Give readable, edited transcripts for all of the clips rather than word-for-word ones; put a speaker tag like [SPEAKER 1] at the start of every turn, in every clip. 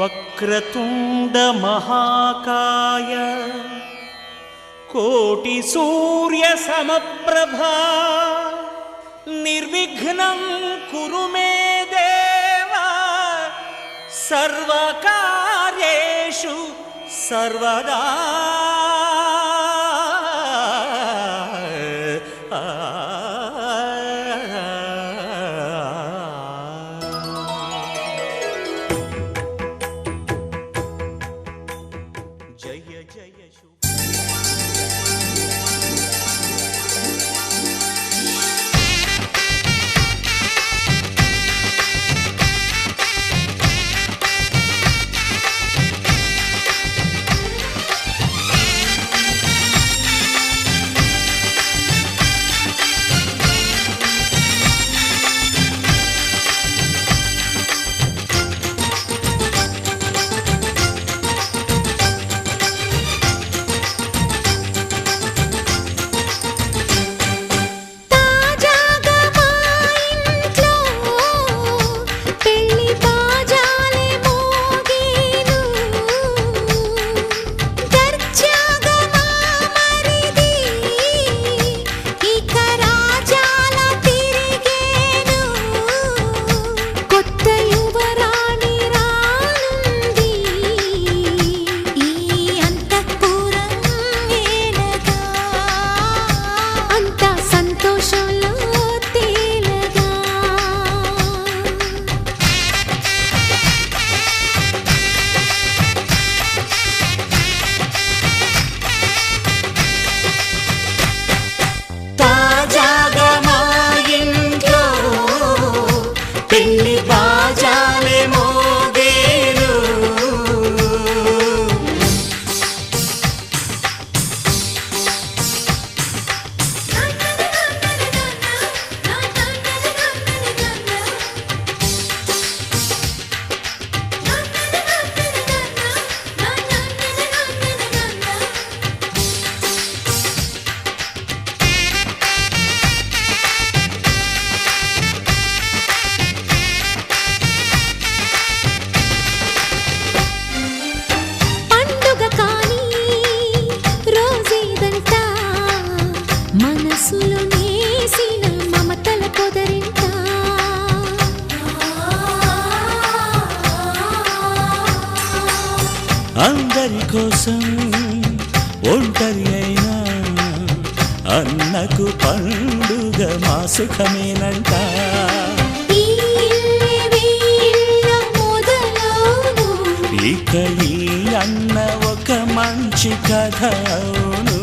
[SPEAKER 1] వక్రతుండ మహాకాయ కోటి సూర్య సమప్రభా నిర్విఘ్నం కురు మే దేవ సర్వకార్యేషు సర్వదా. జయ జయ శుభ అందరి కోసం ఒంటరి అయినా అన్నకు పండుగ మా సుఖమేనంట. ఇక ఈ అన్న ఒక మంచి కథ అవును.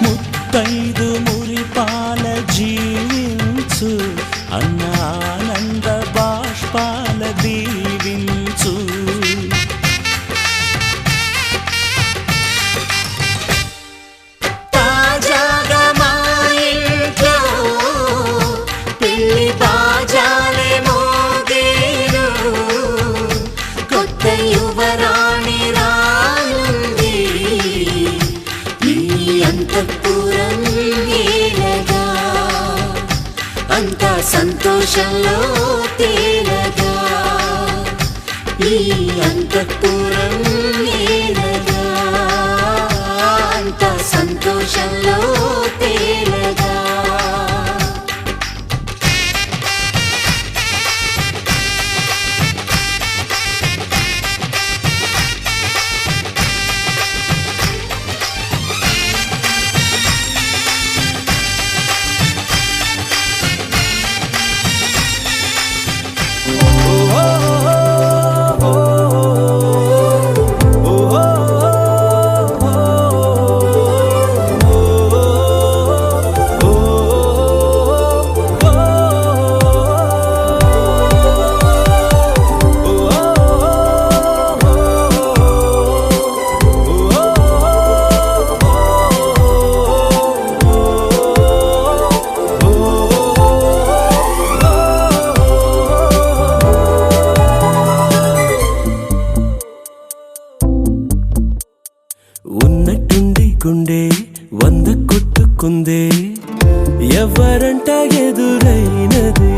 [SPEAKER 1] ముత్తైదు మురిపాల జీవించు అన్న ఆనంద బాష్పాల దీవించు. తాజాగా మా ఇంట్లో పెళ్లి బాజాలే మోగేను. కొత్త యువరాణి రానుంది ఈ అంతఃపురం ఏలగా. అంతా సంతోషంలో తేలగా ఈ అంతఃపురం ఏలగా. అంతా సంతోషంలో తేలగా.
[SPEAKER 2] ఎవరంట ఎదురైనది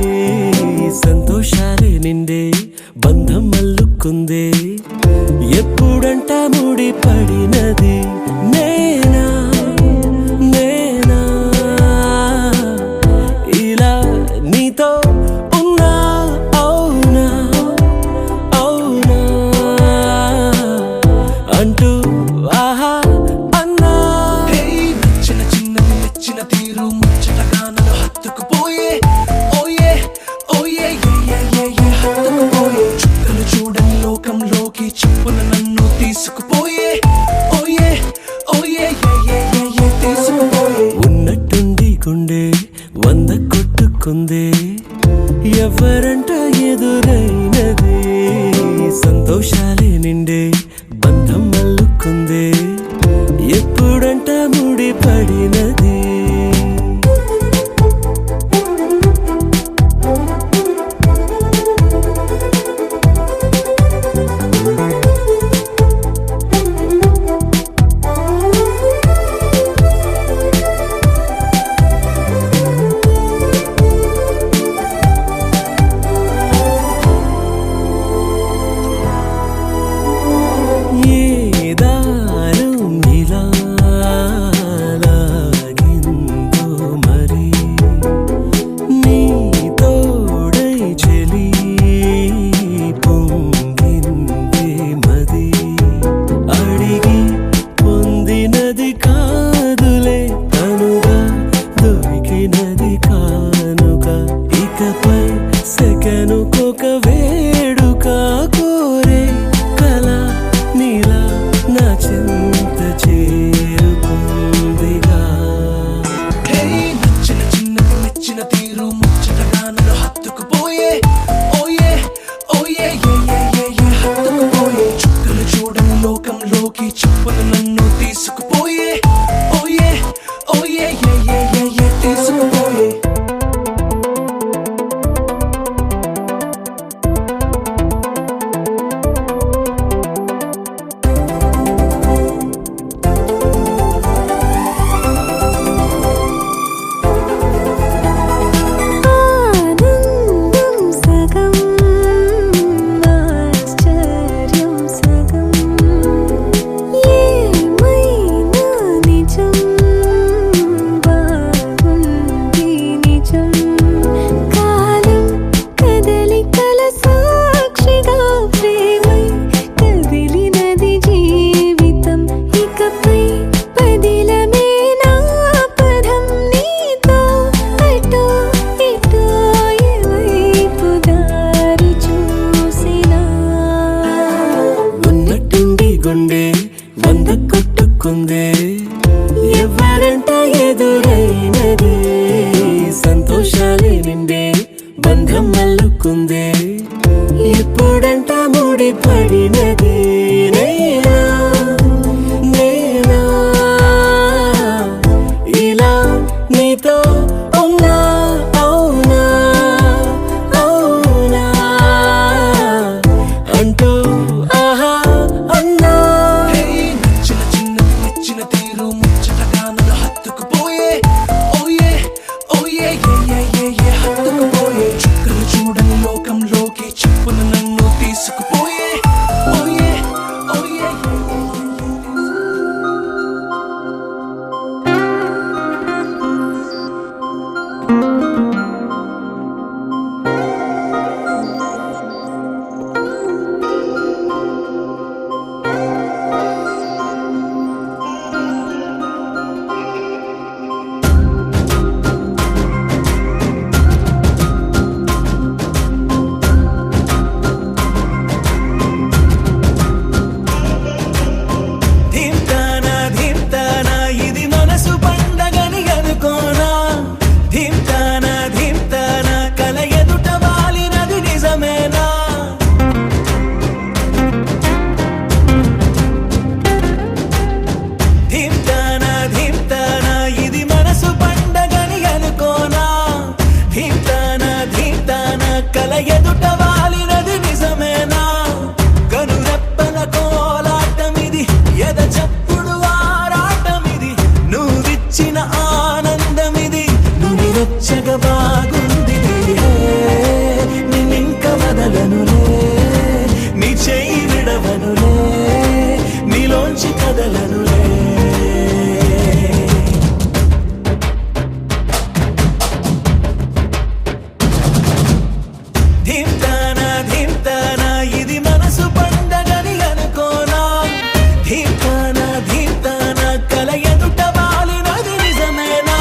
[SPEAKER 2] సంతోషాలే నిండే బంధం మల్లుకుందే ఎప్పుడంట ముడి పడినది నేనా నేనా ఇలా నీతో ఉన్నా అవునా అవునా అంటూ ఆహా అన్నా
[SPEAKER 3] నచ్చిన చిన్నది నచ్చిన తీరు ముచ్చటగా నన్ను హత్తుకుపోయే ఓయే ఓయే హత్తుకుపోయే చుక్కలు చూడని లోకంలోకి చెప్పున నన్ను తీసుకుపోయే ఓయే ఓయే తీసుకుపోయే
[SPEAKER 2] ఉన్నట్టుండి గుండె 100 కొట్టుకుందే ఎవరంట ఎదురైనది సంతోషాలే నిండే బంధం మల్లుకుందే ఎప్పుడంట ముడి పడినది
[SPEAKER 3] బాగుంది నిన్నింక వదలనులే నీ చెయ్యి విడవనులే నీలోంచి కదలనులే ధీమ్తానా ధీమ్తానా ఇది మనసు పండగని అనుకోనా ధీమ్తానా ధీమ్తానా కల ఎదుట వాలినది నిజమేనా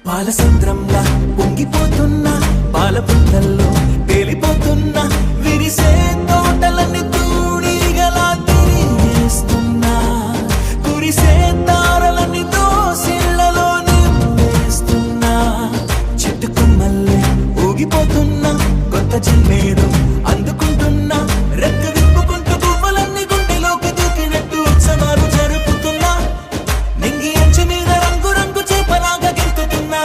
[SPEAKER 3] పాలసంద్రంలా పొంగిపోతున్నా పాల పుంతల్లో తేలిపోతున్నా విరిసే తోటలన్నీ తూణీగలా తిరిగేస్తున్నా కురిసే తారలన్నీ దోసిళ్లలో నింపేస్తున్నా చెట్టు కొమ్మల్లే ఊగిపోతున్నా కొత్త జన్మేదో అందుకుంటున్నా రెక్క విప్పుకుంటూ పువ్వులన్నీ గుండెలోకి దూకినట్టు ఉత్సవాలు జరుపుతున్నా నింగి అంచు మీద రంగు రంగు చేపలాగా గెంతుతున్నా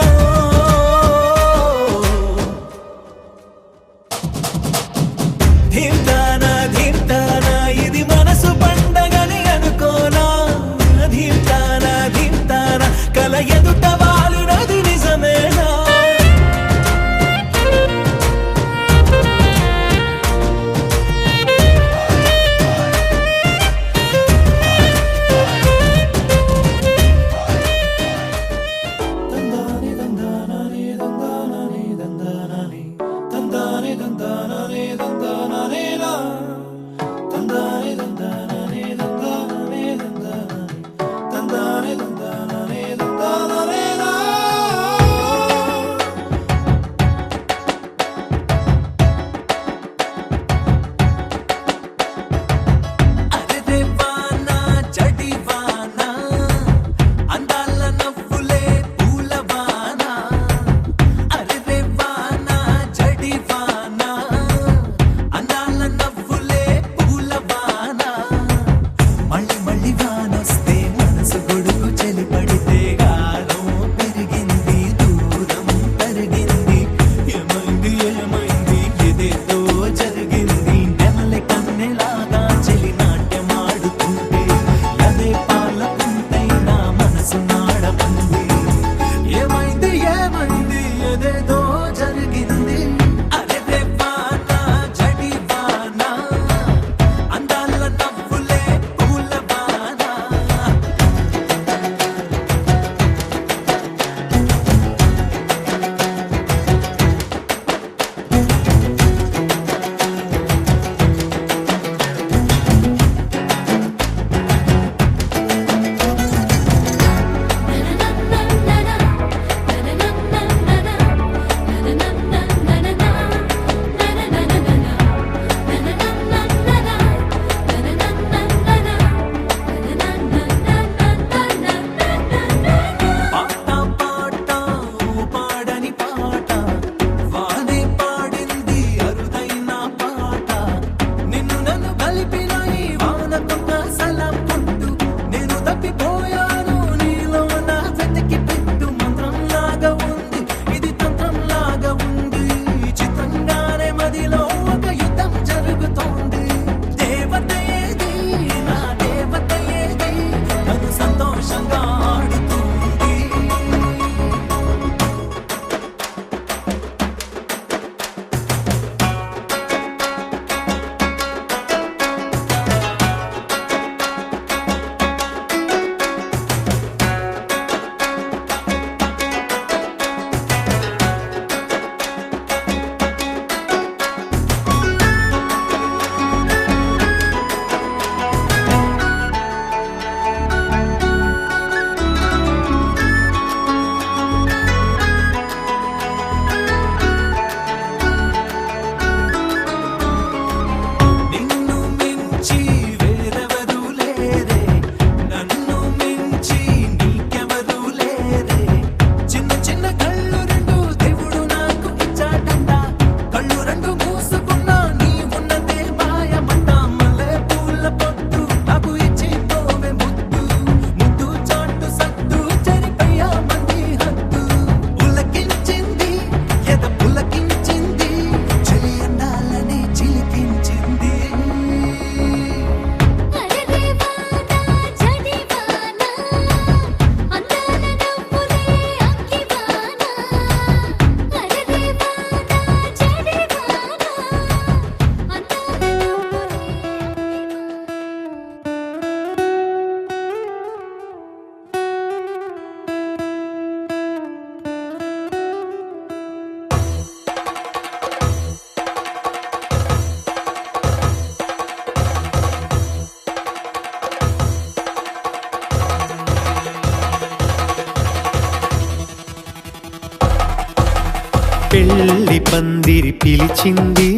[SPEAKER 2] పందిరి పిలిచింది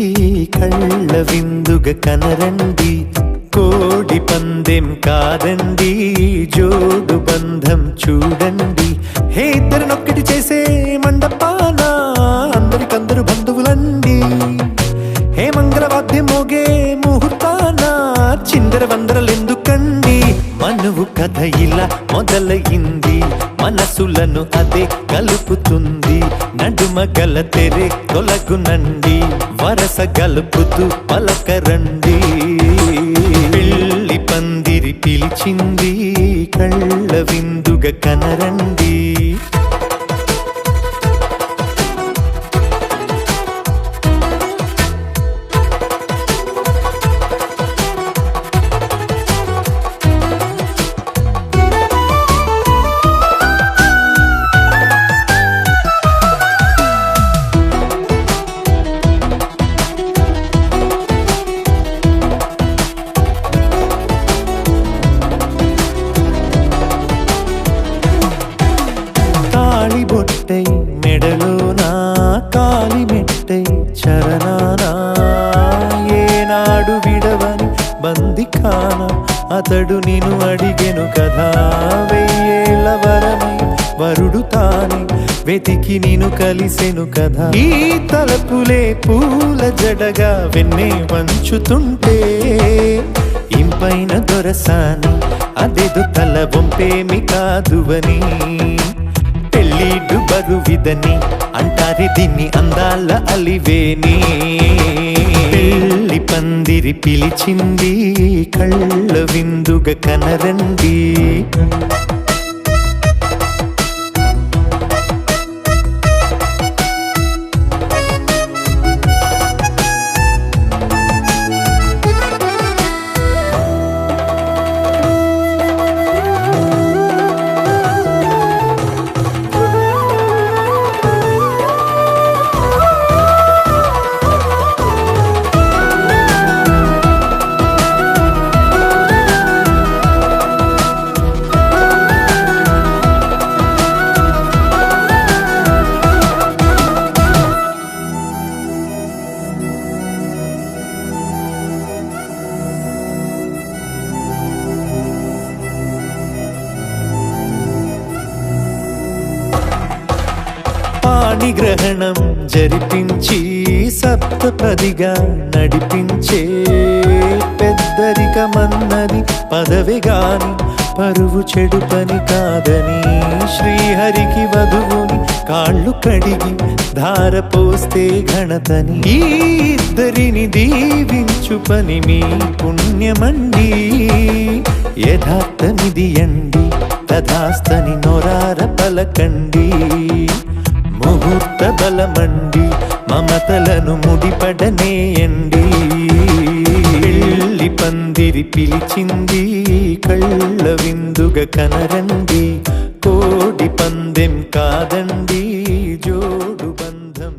[SPEAKER 2] కళ్ళ విందుగ కనరండి కోడి పందెం కాదండి జోడు బంధం చూడండి హే ఇద్దరినొక్కటి చేసే మండపాన అందరికందరు బంధువులండి హే మంగళవాద్యం మోగే ముహూర్తాన చిందర వందరలెందుకండి మనువు కథ ఇలా మొదలయింది మనసులను అదే కలుపుతుంది నడుమ గల తెరే తొలగునండి వరస గలుపుతూ పలకరండి పెళ్లి పందిరి పిలిచింది కళ్ళ విందుగ కనరండి బొట్టై మెడలోనా కాలి మెట్టై చరణానా ఏనాడు విడవని బందిఖాన అతడు నిన్ను అడిగెను కదా వెయ్యేళ్ళ వరమై వరుడు తానే వెతికి నిన్ను కలిసెను కదా ఈ తలపులే పూల జడగా వెన్నే వంచుతుంటే ఇంపైన దొరసాని అదేదో తల బొంపేమి కాదువని పెళ్ళిడు బరువిదని అంటారే దీన్ని అందాల అలివేని పెళ్లి పందిరి పిలిచింది కళ్ళ విందుగ కనరండి పాణిగ్రహణం జరిపించి సప్తపదిగా నడిపించే పెద్దరికమన్నది పదవి గాని పరువు చెడు పని కాదని శ్రీహరికి వధువుని కాళ్ళు కడిగి ధార పోస్తే ఘనతని ఈ ఇద్దరిని దీవించు పని మీ పుణ్యమండి యథార్థమిది అండి తథాస్తని నొరార పలకండి ముహూర్త బలమండి మమతలను ముడిపడనేయండి పెళ్లి పందిరి పిలిచింది కళ్ళ విందుగ కనరండి కోడి పందెం కాదండి జోడు బంధం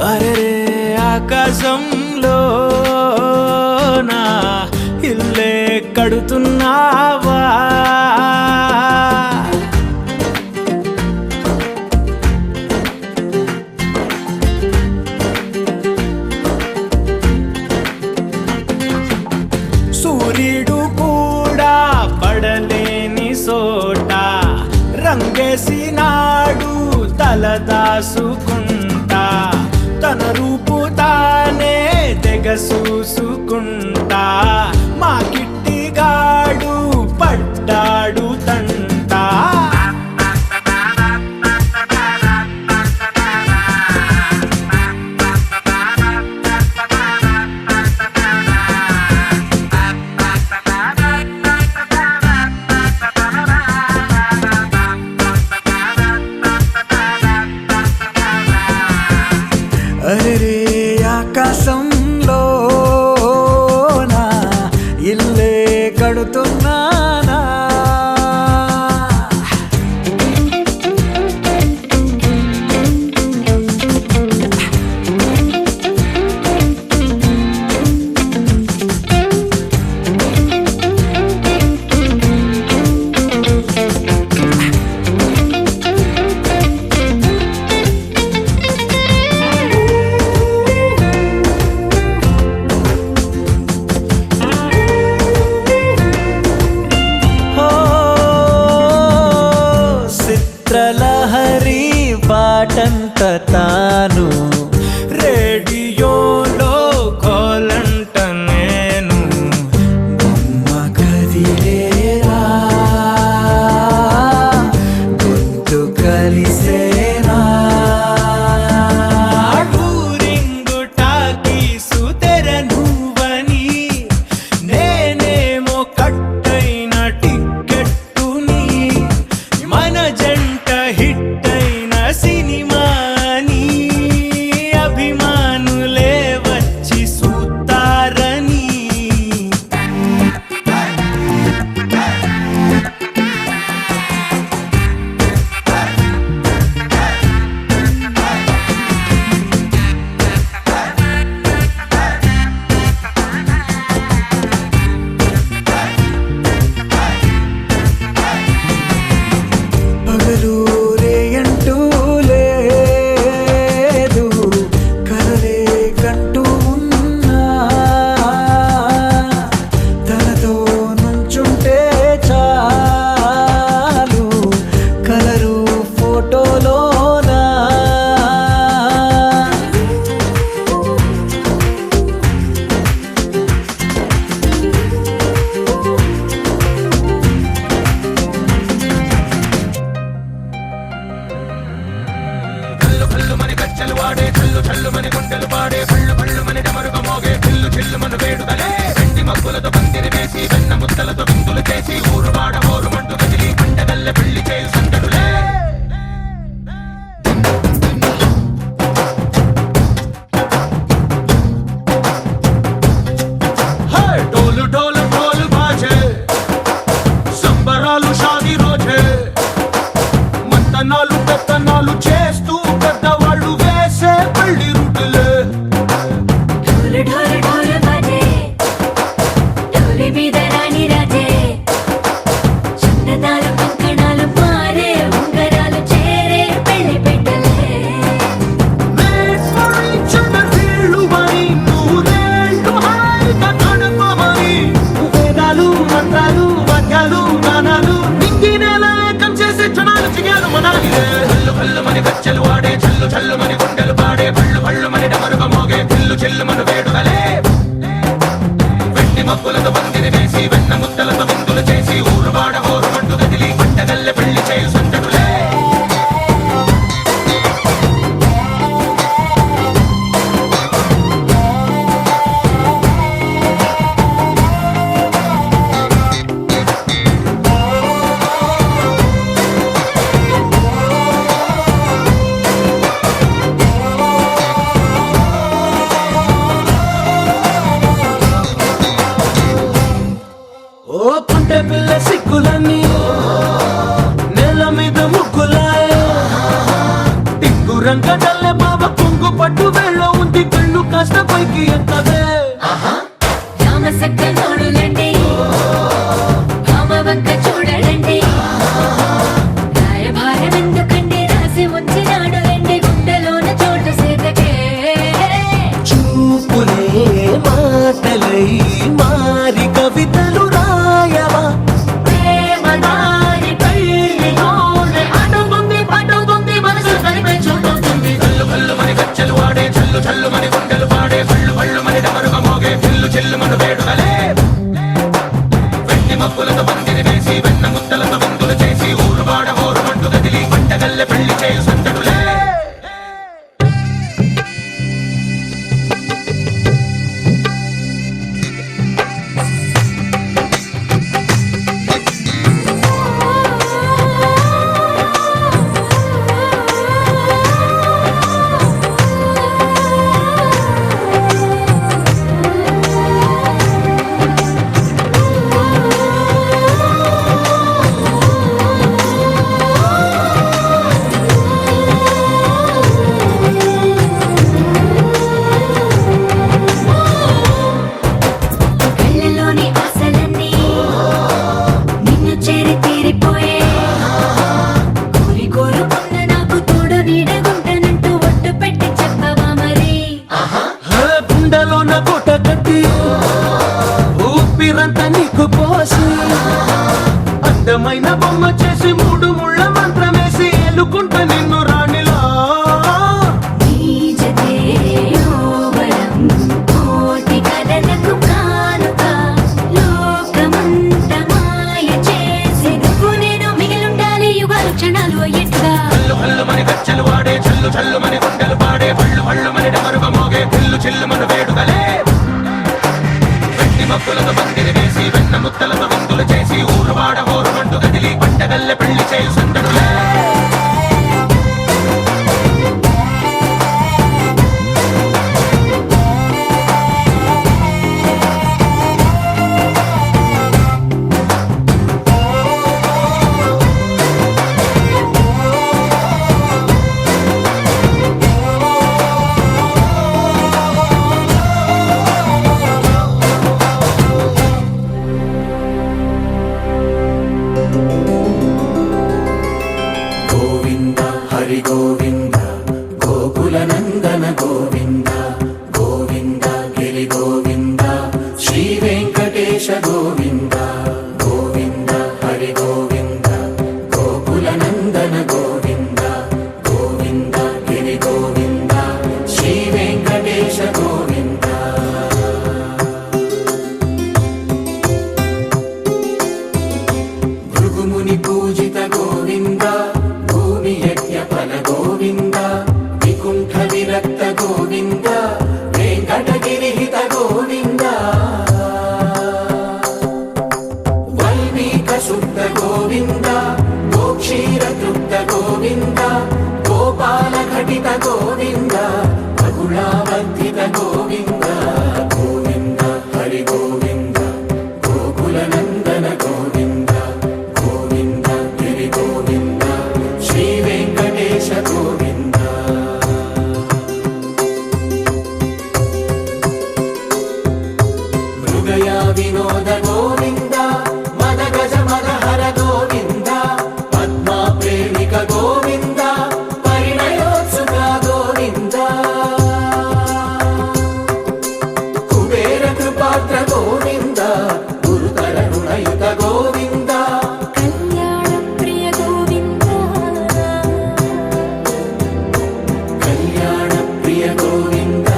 [SPEAKER 3] అరే ఆకాశంలో నా ఇల్లే కడుతున్నావా సూర్యుడు కూడా పడలేని సోట రంగేసినాడు తలదాసుకుంటా తన రూపు తానే తెగ చూసుకుంటా మా కిట్టిగాడు పడ్డాడు తంటా అరే ఆకాశంలో నా
[SPEAKER 2] పాటంత తాను
[SPEAKER 3] రేడియోలో కోలంట నేను
[SPEAKER 2] బొమ్మ కదిలేరా గొంతు కలిసేరా
[SPEAKER 3] ఊరింగు టాకీసు తెర నువ్వని నేనేమో కట్టైన టిక్కెట్టుని మన జంట హిట్ అయిన సినిమాని అభిమానులే వచ్చి సూతారని
[SPEAKER 2] పగలు రేయంటూ లేదు కలలే కంటూ ఉన్నా తనతో నుంచుంటే చాలు కలరు ఫోటోలోనా
[SPEAKER 3] హే డోలు డోలు డోలు బాజే సంబరాలు షాదీ రోజే మంతనాలు పెత్తనాలు చేస్తూ పెద్దవాళ్ళు వేసే పెళ్లి రుటులే
[SPEAKER 1] ढोल ढोल ढोल बाजे ढोली మీద రాణి రాజే చందనాలు కంకణాలు మారే ఉంగరాలు చేరే పెళ్లి పెట్టలే
[SPEAKER 3] Let's for each other వీళ్ళుమని నూరేళ్ళు హాయిగా గడపమని వేదాలు మంత్రాలు వాక్యాలు గానాలు నింగినేల ఏకం చేసే క్షణాలు చిగాలు మనాలిలే హల్లు హల్లు మని గజ్జలు వాడే చల్లు చల్లు మని గుండెలు పాడే పళ్ళు పళ్ళు మని డమరుగ మోగే చిల్లు చిల్లు మను వేడుదలే వెండి మబ్బులతో పందిరి వేసి వెన్న ముద్దలతో విందులు చేసి ఊరు వాడ ఊరు మంటు గదిలి పంటగల్లె పెళ్లి చేయు సందడులే ఓ పుంటె పిల్ల సిగ్గులన్నీ నేల మీద ముగ్గులాయ టింగు రంగ డల్లె బాబ కొంగు పట్టు వెళ్ళ ఉంది కళ్ళు కాస్త పైకి ఎత్తదే
[SPEAKER 1] రామ సక్క నోడులండి రామ వంక చూడడండి రాయభారం ఎందుకండి రాసి ఉంచినాడు రండి గుండెలోన చోటు సేతకే
[SPEAKER 2] చూపులే మాటలై మారి కవితలు రాయవా
[SPEAKER 1] ప్రేమ దారి పెళ్లిలోనే అడుగుంది మనసు కలిపే చోటుంది
[SPEAKER 3] కల్లు కల్లు మని గజ్జలు వాడే చల్లు చల్లు మని గుండెలు పాడే పళ్ళు పళ్ళు మని డమరుగ
[SPEAKER 1] ఎట్లా
[SPEAKER 3] హల్లు హల్లు మని గజ్జలు వాడే చల్లు చల్లు మని గుండెలు పాడే పళ్ళు పళ్ళు మని డమరుగ మోగే పిల్లు చిల్లు మన వేడుకలే వెండి మబ్బులతో పందిరి వేసి వెన్న ముద్దలతో విందులు చేసి ఊరు వాడ ఊరు మంటు కదిలి పంటగల్లె పెళ్లి చేయు సందడులే
[SPEAKER 2] గోవింద హరి గోవింద గోకుల నందన గోవింద గోవింద గిరి గోవింద శ్రీ వెంకటేశ గోవింద గోవింద హరి గోవింద గోకుల నందన గోవింద గోవింద గిరి గోవింద శ్రీ వెంకటేశ గోవింద భృగుముని పూజిత గోవింద భూమి యజ్ఞ ఫల గోవింద వికుంఠ విరక్త గోవింద వెంకటగిరిహిత గోవింద వైదిక శుద్ధ గోవింద గోక్షీర తృప్త గోవింద గోపాల ఘటిత గోవింద బహుళావర్ధిత గోవింద గోవింద హరి గోవింద గోకుల నందన గోవింద గోవింద గిరి గోవింద శ్రీ వెంకటేశ గోవింద మృగయా వినోద గోవింద మద గజ మద హర గోవింద పద్మా ప్రేమిక గోవింద పరిణయోత్సుక గోవింద కుబేర కృపాత్ర గోవింద గురుతర రుణయుత గోవింద
[SPEAKER 1] కళ్యాణ ప్రియ గోవింద
[SPEAKER 2] కళ్యాణ ప్రియ గోవింద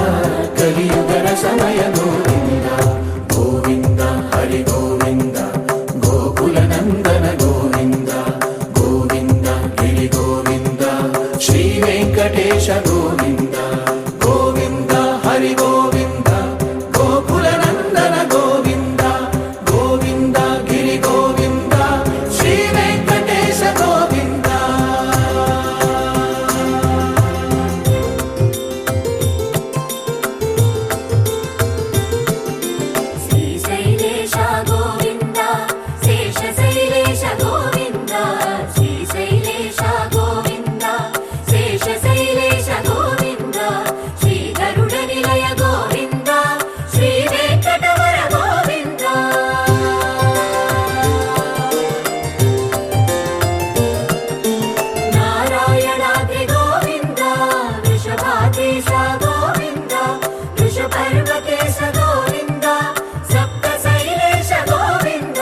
[SPEAKER 2] కలియుగర సమయ గోవింద గోవింద హరి గోవింద గోకుల నందన గోవింద గోవింద గిరి గోవింద శ్రీ వెంకటేశ గోవింద గోవింద హరి గోవింద గోకుల నందన గోవింద గోవింద గిరి గోవింద శ్రీ వెంకటేశ గోవింద
[SPEAKER 1] శ్రీశైలేశ గోవింద శేషశైలేశ గోవింద శ్రీశైలేశ గోవింద శేషశైలేశ గోవింద శ్రీ గరుడ నిలయ గోవింద శ్రీ వెంకటవర గోవింద నారాయణాద్రి గోవింద వృషభాద్రీశ గోవింద వృషపర్వతేశ గోవింద సప్త శైలేశ గోవింద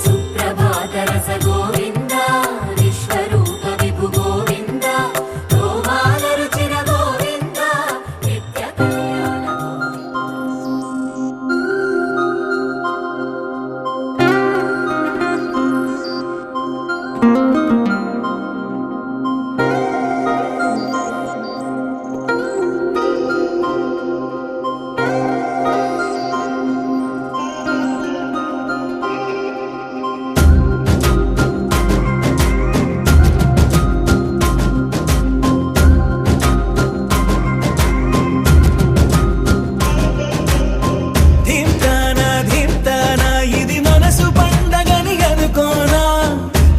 [SPEAKER 1] సుప్రభాతరస గోవింద విశ్వరూప విభు గోవింద గోమాల రుచిర గోవింద నిత్య కళ్యాణ
[SPEAKER 2] ధింతానా ధింతానా ఇది మనసు పండగని అనుకోనా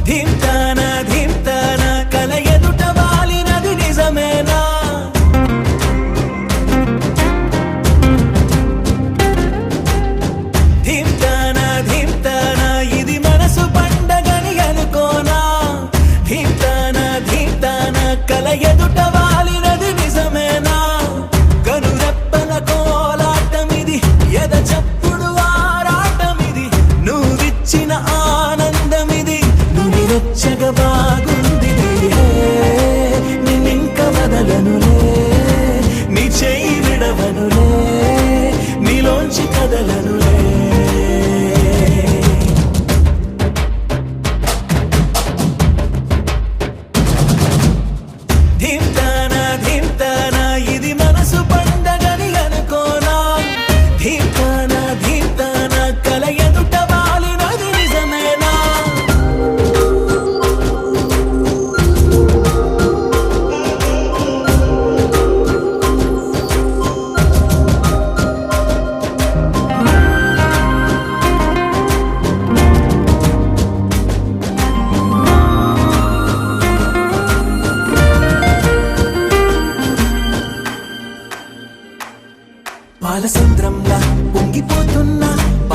[SPEAKER 2] ధింతానా ధింతానా కల ఎదుట వాలినది నిజమేనా ధింతానా ధింతానా ఇది మనసు పండగని అనుకోనా ధింతానా ధింతానా కల ఎదుట వాలినది నిజమేనా కనురెప్పల కోలాటమిది ఎద చప్పుడు ఆరాటమిది నువ్విచ్చిన ఆనందమిది నుని రొచ్చగ బాగుంది నిన్నింక వదలనులే నీ చేయి విడవనులే నీలోంచి కదలనులే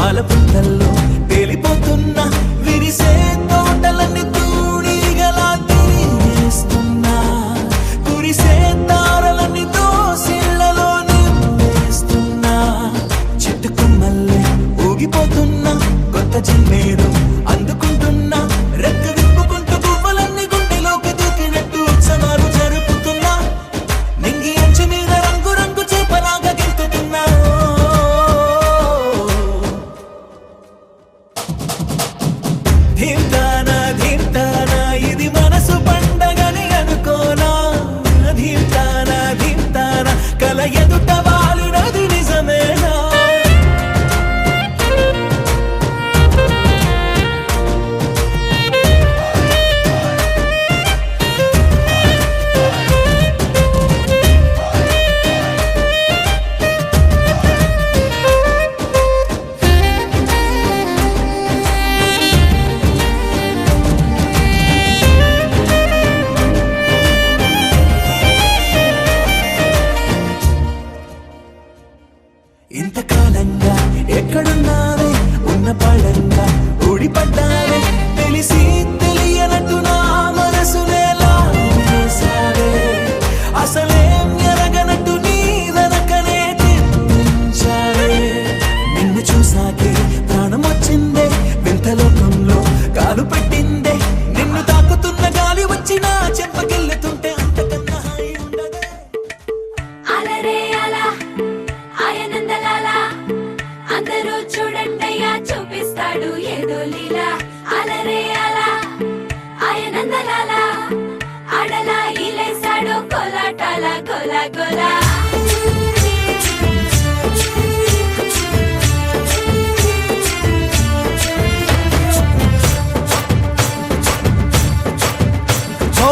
[SPEAKER 2] పాల పుంతల్లో తేలిపోతున్న విరిసే తోటలన్నీ తూణీగలా తిరిగేస్తున్నా కురిసే తారలన్నీ దోసిళ్లలో నింపేస్తున్నా చెట్టు కొమ్మల్లే ఊగిపోతున్నా కొత్త జిమ్మేదో అందుకుంటున్నా రెక్క విప్పుకుంటూ పువ్వులన్నీ గుండెలోకి దూకినట్టు ఉత్సవాలు జరుపుతున్నా నింగి అంచు మీద రంగు రంగు చేపలాగా గెంతుతున్నా ధీమ్తానా ధీమ్తానా ఇది మనసు పండగని అనుకోనా ధీమ్తానా ధీమ్తానా కల ఎదుట వాలినది నిజమేనా ఇంతకాలంగా ఎక్కడున్నావే ఉన్న పడంగా ఊడిపడ్డావే తెలిసి తెలియనట్టు నా మనసునే లాగేశావే అసలేం ఎరగనట్టు నీ వెనకనే తిప్పించావే నిన్ను చూసాకే ప్రాణం వచ్చిందే వింత లోకంలో కాలు పెట్టిందే నిన్ను తాకుతున్న గాలి వచ్చినా చెంపగిల్లుతుంటే అంతకన్నా హాయి ఉండదే
[SPEAKER 1] అలరే అలా ఆయనందలాలా అందరూ చూడండయ్యా చూపిస్తాడు ఏదో లీలా అలరే అలా ఆయనందలాలా అడలా ఇలేసాడు కోలాటాల గోలా గోలా
[SPEAKER 2] ఓ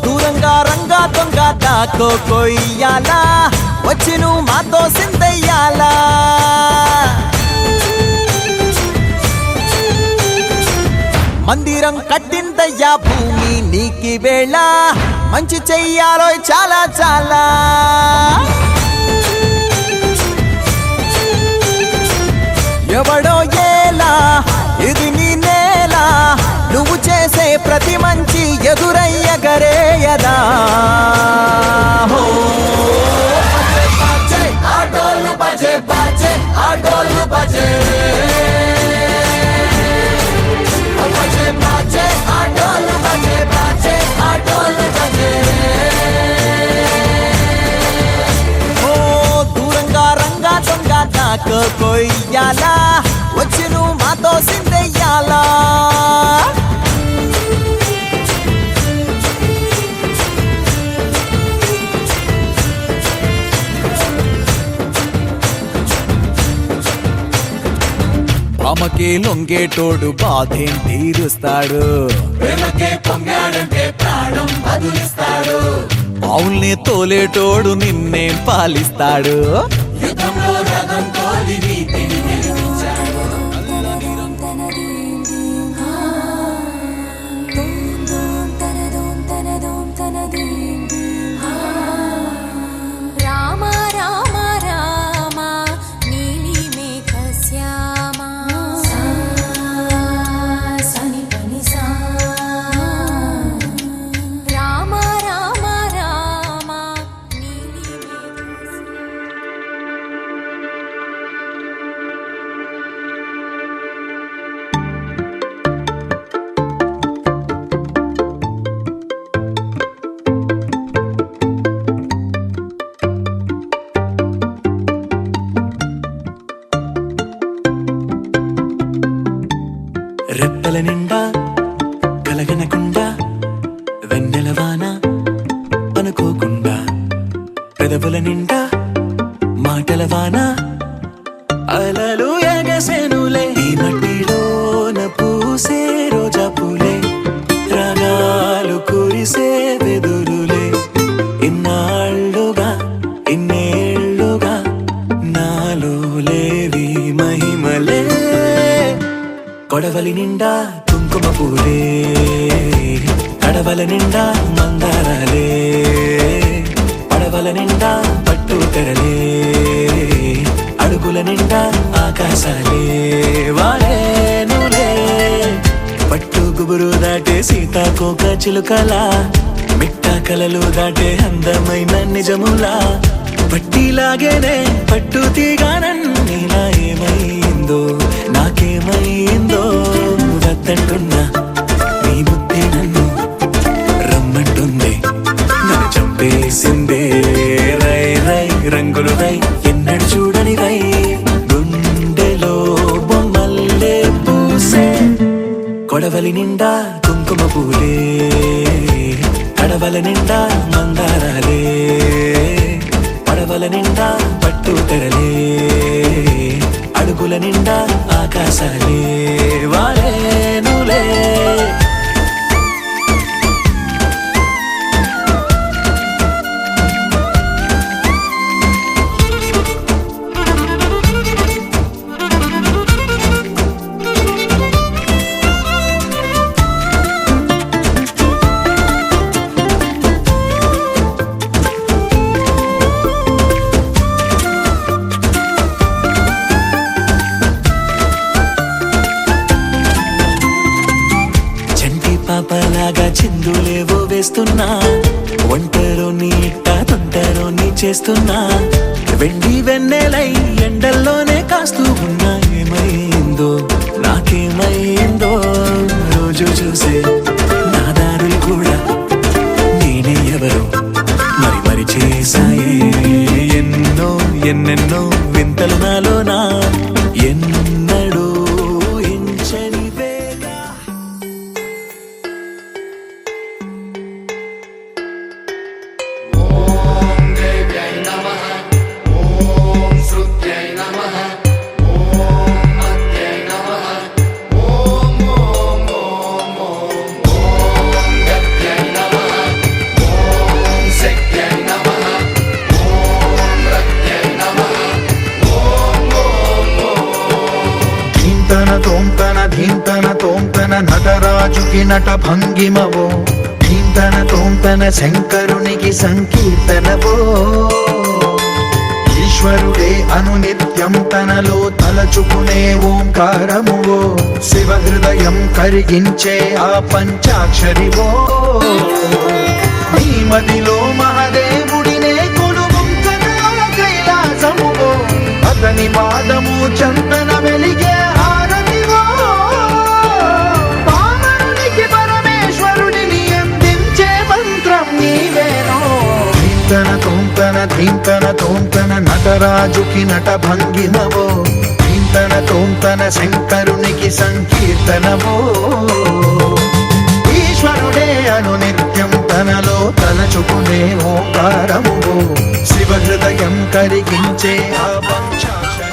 [SPEAKER 2] దూరంగా రంగా దొంగ దాకో కొయ్యాలా వచ్చి నువ్వు మాతో సిందయ్యాలా మందిరం కట్టిందయ్యా భూమి నీకి వేళ మంచి చెయ్యాలో చాలా చాలా ఎవడో ఏలా ఇది నీ నేల నువ్వు చేసే ప్రతి మంచి ఎదురయ్యగరేయదా హో ఆటోలు బజే బజే ఆటోలు బజే బజే బజే ఆటోలు బజే బజే ఆటోలు బజే ఓ దూరంగా రంగా దొంగ నాకు కొయ్యాలా వచ్చి నువ్వు మాతో సిందెయ్యాలా ఆమెకే లొంగేటోడు బాధేం తీరుస్తాడు పావుల్ని తోలేటోడు నిన్నే పాలిస్తాడు
[SPEAKER 1] రామ రామ రామ నీలి మేఘ శ్యామ సని పని సా రామ రామ రామ నీలి మేఘ
[SPEAKER 2] రెప్పల నిండా కలగనకుండా వెన్నెలవాన అనుకోకుండా పెదవుల నిండా మాటల వాన అలలు ఎగసెనులే ఈ మట్టిలోన పూసే రోజా పూలే రాగాలు కురిసే వెదురులే ఇన్నాళ్ళుగా ఇన్నేళ్ళుగా నాలో లేవి మహిమలే కొడవలి నిండా కుంకుమ పూలే కడవల నిండా మందారాలే పడవల నిండా పట్టు తెరలే అడుగుల నిండా ఆకాశాలే వాడేనులే. పట్టు గుబురు దాటే సీతాకోక చిలుకలా, మిట్ట కలలు దాటే అందమైన నిజములా, పట్టిలాగేనే పట్టు తీగానన్నీలా. ఏమైందో నాకేమైందో వద్దంటున్నా నీ బుద్ధి నన్ను రమ్మంటుంది, నన్ను చంపేసిందే. రై రై రంగులు రై ఎన్నడు చూడని రై, గుండెలో బొమ్మల్లే పూసే. కొడవలి నిండా కుంకుమ పూలే, కడవల నిండా మందారాలే, పడవల నిండా పట్టు తెరలే, అడుగుల నిండా ఆకాశాలే వాడేనులే. పాపలాగా చిందులేవో వేస్తున్నా, ఒంటరో నీ ఇట్ట తొంటరో నీ చేస్తున్నా, వెండి వెన్నెలై ఎండల్లోనే కాస్తూ ఉన్నా. ఏమైందో నాకేమైందో రోజు చూసే నా దారులు కూడా నేనే ఎవరో మరి మరి చేశాయే. ఎన్నో ఎన్నెన్నో వింతలు నాలోనా, ఎన్నడూ ఎంచని వేగా.
[SPEAKER 3] తోంతన ధీంతన తోంతన నటరాజుకి నట భంగిమవో, ధీంతన తోంతన శంకరునికి సంకీర్తనవో. ఈశ్వరుడే అనునిత్యం తనలో తలచుకునే ఓంకారమువో, శివ హృదయం కరిగించే ఆ పంచాక్షరివో. నీ మదిలో మహదేవుడినే కొలువుంచగా కైలాసమువో, అతని పాదము చందన వెలిగే హారతివో. పామరునికి పరమేశ్వరుడిని అందించే మంత్రం నీవేనో. ధీంతన తోంతన ధీంతన తోంతన నటరాజుకి నట భంగిమవో, ధీంతన తోంతన శంకరునికి సంకీర్తనవో. ఈశ్వరుడే అనునిత్యం తనలో తలచుకునే ఓంకారమువో, శివ హృదయం కరిగించే ఆ పంచాక్షరివో.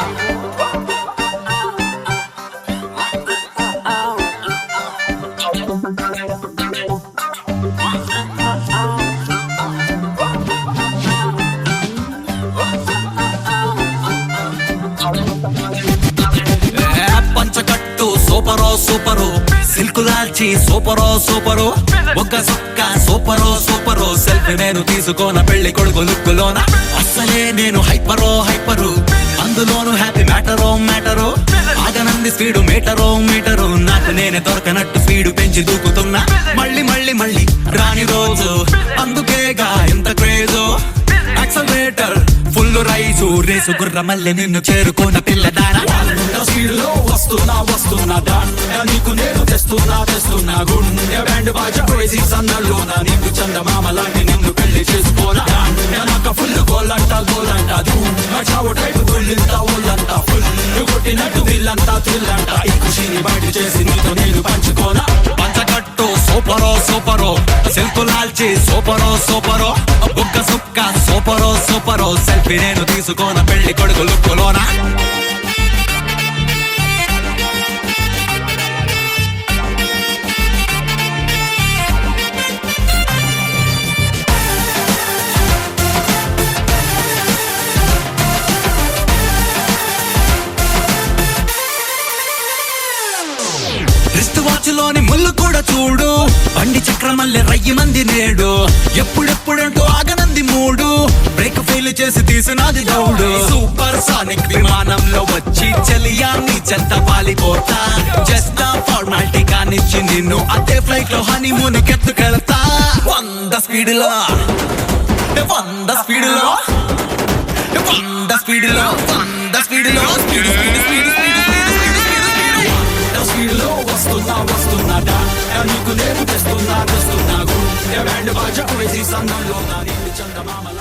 [SPEAKER 2] పంచకట్టు సూపరో సూపరు, సిల్కు లాల్చి సూపరో సూపరు, ఒక్క సుక్క సూపరో సూపరు, సెల్ఫీ నేను తీసుకోన పెళ్లి కొడుకు లుక్కులోన. అస్సలే నేను హైపరో హైపరు, అందులోను హ్యాపీ మ్యాటరో మ్యాటరు, ఆగనంది స్పీడు మీటరో మీటరు, నాకు నేనే దొరకనట్టు స్పీడు పెంచి దూకుతున్నా. మళ్ళీ మళ్ళీ మళ్ళీ రాని రోజు, అందుకేగా ఇంత craze. Accelerator full rise, race గుర్ర మళ్ళీ నిన్ను చేరుకున్న పిల్లదారా. స్పీడులో వస్తున్నా వస్తున్నా దండ నీకు నేను తెస్తున్నా తెస్తున్నా, గుండె బ్యాండ్ బాజా క్రేజీ సందర్లోన, నీకు చందమామ లాంటి నిన్ను పెళ్లి చేసుకోనా. నాకు ఫుల్ గోలంట గోలంట, చావు టైపు గుళ్ళంతా ఊళ్ళంతా ఫుల్ కొట్టినట్టు దిల్లంతా థ్రిల్లంట, ఈ ఖుషిని బయట చేసి నీతో నేను పంచుకోనా. పంచకట్టు సూపరో సూపరో, సిల్కు లాల్చి సూపరో సూపరో, ఒక్క సుక్క సూపరో సూపరో, సెల్ఫీ నేను తీసుకోన పెళ్లి కొడుకు లుక్కులోనా. రిస్ట్ వాచ్ లోని ముళ్ళు కూడా చూడు, బండి చక్రమల్లె రయ్యి మంది నేడు, ఎప్పుడెప్పుడంటూ ఆగనంది మూడు, బ్రేక్ ఫెయిల్ చేసి తీసినది దౌడు. సూపర్ సానిక్ విమానంలో వచ్చి చలియాన్ని చెత్త పాలిపోతా, జస్ట్ ఫార్మాలిటీ కానిచ్చి నిన్ను అదే ఫ్లైట్ లో హనీమూన్ కెత్తుకెళ్తా. 100 స్పీడ్లో 100 స్పీడ్లో 100 స్పీడ్లో 100 స్పీడ్లో స్పీడ్ స్పీడ్ స్పీడ్ స్పీడ్లో వస్తున్నా నీకు నేను తెస్తున్నా బ్యాండ్ బాజా వేసి సన్నంలో చందమామల